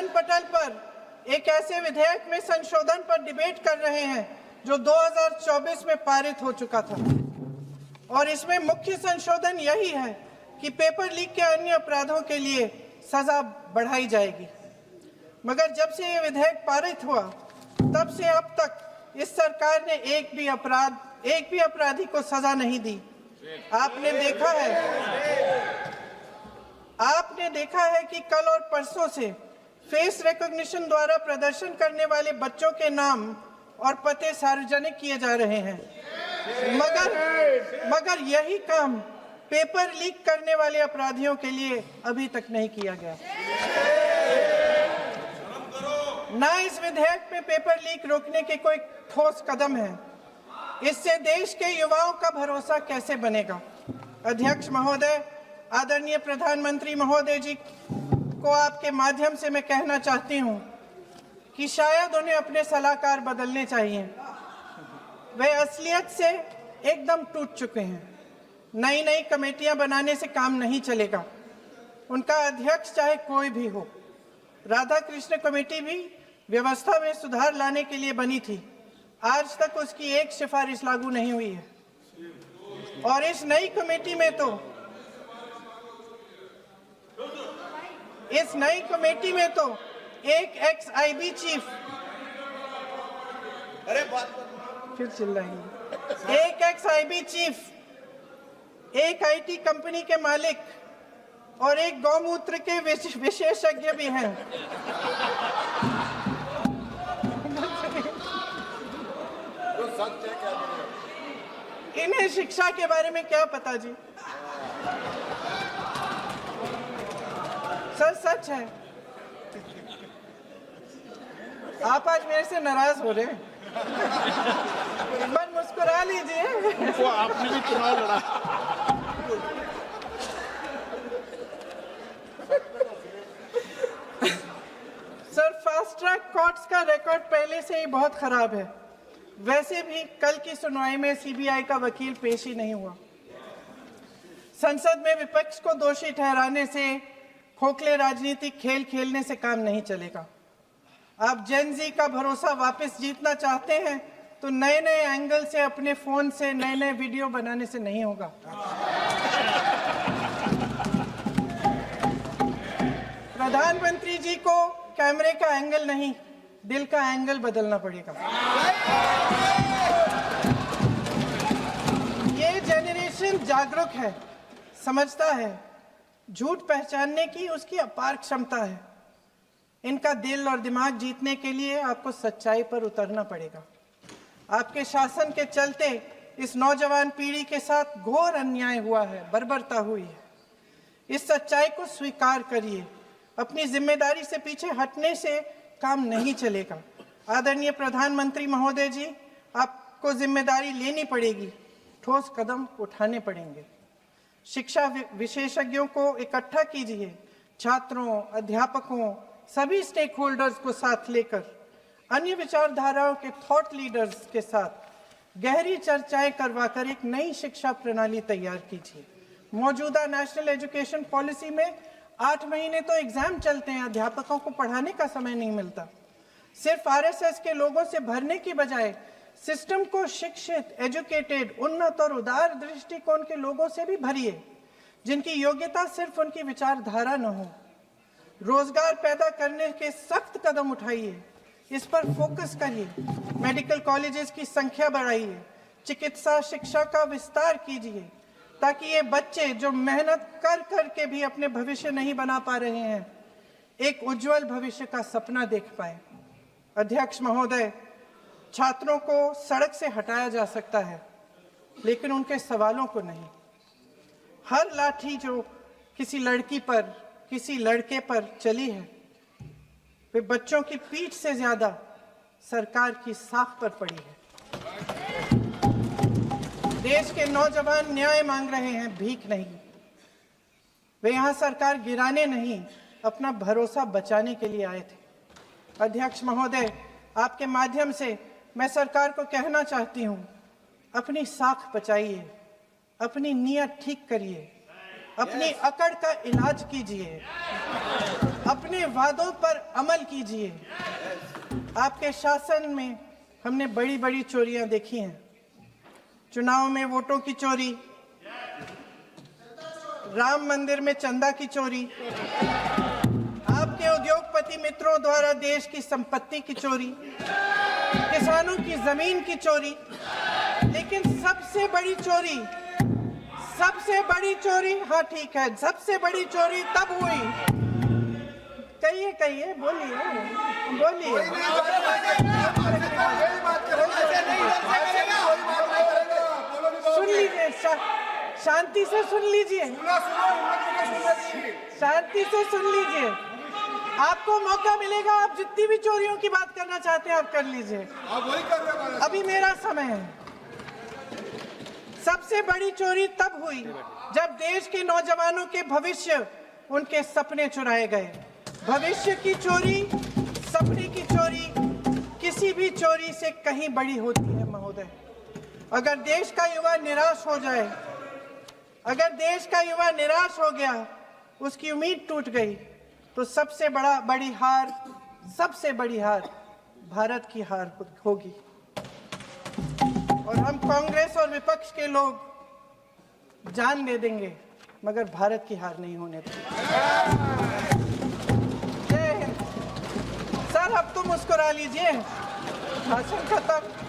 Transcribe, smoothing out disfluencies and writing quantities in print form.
प्रधान पटल पर एक ऐसे विधेयक में संशोधन पर डिबेट कर रहे हैं जो 2024 में पारित हो चुका था, और इसमें मुख्य संशोधन यही है कि पेपर लीक के अन्य अपराधों के लिए सजा बढ़ाई जाएगी। मगर जब से ये विधेयक पारित हुआ तब से अब तक इस सरकार ने एक भी अपराधी को सजा नहीं दी। आपने देखा है कि कल और परसों से फेस रिकॉग्निशन द्वारा प्रदर्शन करने वाले बच्चों के नाम और पते सार्वजनिक किए जा रहे हैं, मगर यही काम पेपर लीक करने वाले अपराधियों के लिए अभी तक नहीं किया गया। ना इस विधेयक में पेपर लीक रोकने के कोई ठोस कदम है। इससे देश के युवाओं का भरोसा कैसे बनेगा? अध्यक्ष महोदय, आदरणीय प्रधानमंत्री महोदय जी को आपके माध्यम से मैं कहना चाहती हूं कि शायद उन्हें अपने सलाहकार बदलने चाहिए। वे असलियत से एकदम टूट चुके हैं। नई कमेटियां बनाने से काम नहीं चलेगा। उनका अध्यक्ष चाहे कोई भी हो। राधा कृष्ण कमेटी भी व्यवस्था में सुधार लाने के लिए बनी थी। आज तक उसकी एक सिफारिश लागू नहीं हुई है, और इस नई कमेटी में तो एक एक्स-आईबी चीफ, फिर चिल्लाएंगे, एक एक्स-आईबी चीफ, एक आईटी कंपनी के मालिक और एक गौमूत्र के विशेषज्ञ भी हैं। इन्हें शिक्षा के बारे में क्या पता जी? सच है। आप आज मेरे से नाराज हो रहे हैं। बस मुस्कुरा लीजिए। वो आपने भी चुनाव लड़ा। सर, फास्ट ट्रैक कोर्ट्स का रिकॉर्ड पहले से ही बहुत खराब है। वैसे भी कल की सुनवाई में सीबीआई का वकील पेश ही नहीं हुआ। संसद में विपक्ष को दोषी ठहराने से, खोखले राजनीतिक खेल खेलने से काम नहीं चलेगा। आप जेन जी का भरोसा वापस जीतना चाहते हैं तो नए एंगल से, अपने फोन से नए वीडियो बनाने से नहीं होगा। प्रधानमंत्री जी को कैमरे का एंगल नहीं, दिल का एंगल बदलना पड़ेगा। ये जेनरेशन जागरूक है, समझता है, झूठ पहचानने की उसकी अपार क्षमता है। इनका दिल और दिमाग जीतने के लिए आपको सच्चाई पर उतरना पड़ेगा। आपके शासन के चलते इस नौजवान पीढ़ी के साथ घोर अन्याय हुआ है, बर्बरता हुई है। इस सच्चाई को स्वीकार करिए। अपनी जिम्मेदारी से पीछे हटने से काम नहीं चलेगा। आदरणीय प्रधानमंत्री महोदय जी, आपको जिम्मेदारी लेनी पड़ेगी, ठोस कदम उठाने पड़ेंगे। शिक्षा विशेषज्ञों को इकट्ठा कीजिए, छात्रों, अध्यापकों, सभी स्टेक होल्डर्स को साथ लेकर, अन्य विचारधाराओं के थॉट लीडर्स के साथ गहरी चर्चाएं करवाकर एक नई शिक्षा प्रणाली तैयार कीजिए। मौजूदा नेशनल एजुकेशन पॉलिसी में 8 महीने तो एग्जाम चलते हैं, अध्यापकों को पढ़ाने का समय नहीं मिलता। सिर्फ आरएसएस के लोगों से भरने की बजाय सिस्टम को शिक्षित, एजुकेटेड, उन्नत और उदार दृष्टिकोण के लोगों से भी भरिए, जिनकी योग्यता सिर्फ उनकी विचारधारा न हो। रोजगार पैदा करने के सख्त कदम उठाइए, इस पर फोकस करिए। मेडिकल कॉलेजेस की संख्या बढ़ाइए, चिकित्सा शिक्षा का विस्तार कीजिए, ताकि ये बच्चे जो मेहनत कर के भी अपने भविष्य नहीं बना पा रहे हैं, एक उज्जवल भविष्य का सपना देख पाए। अध्यक्ष महोदय, छात्रों को सड़क से हटाया जा सकता है, लेकिन उनके सवालों को नहीं। हर लाठी जो किसी लड़की पर, किसी लड़के पर चली है, वे बच्चों की पीठ से ज्यादा सरकार की साख पर पड़ी है। देश के नौजवान न्याय मांग रहे हैं, भीख नहीं। वे यहाँ सरकार गिराने नहीं, अपना भरोसा बचाने के लिए आए थे। अध्यक्ष महोदय, आपके माध्यम से मैं सरकार को कहना चाहती हूँ, अपनी साख बचाइए, अपनी नीयत ठीक करिए, अपनी अकड़ का इलाज कीजिए। अपने वादों पर अमल कीजिए। आपके शासन में हमने बड़ी बड़ी चोरियां देखी हैं। चुनाव में वोटों की चोरी, राम मंदिर में चंदा की चोरी, आपके उद्योगपति मित्रों द्वारा देश की संपत्ति की चोरी, किसानों की जमीन की चोरी। लेकिन सबसे बड़ी चोरी, हाँ ठीक है, सबसे बड़ी चोरी तब हुई। कहिए, बोलिए। सुन लीजिए, शांति से सुन लीजिए, शांति से सुन लीजिए। आपको मौका मिलेगा, आप जितनी भी चोरियों की बात करना चाहते हैं आप कर लीजिए। अभी मेरा समय है। सबसे बड़ी चोरी तब हुई जब देश के नौजवानों के भविष्य, उनके सपने चुराए गए। भविष्य की चोरी, सपने की चोरी किसी भी चोरी से कहीं बड़ी होती है महोदय। अगर देश का युवा निराश हो जाए, अगर देश का युवा निराश हो गया, उसकी उम्मीद टूट गई, तो सबसे बड़ी हार भारत की हार होगी। और हम कांग्रेस और विपक्ष के लोग जान दे देंगे, मगर भारत की हार नहीं होने देंगे। जय हिंद। सर अब तो मुस्कुरा लीजिए, भाषण खत्म।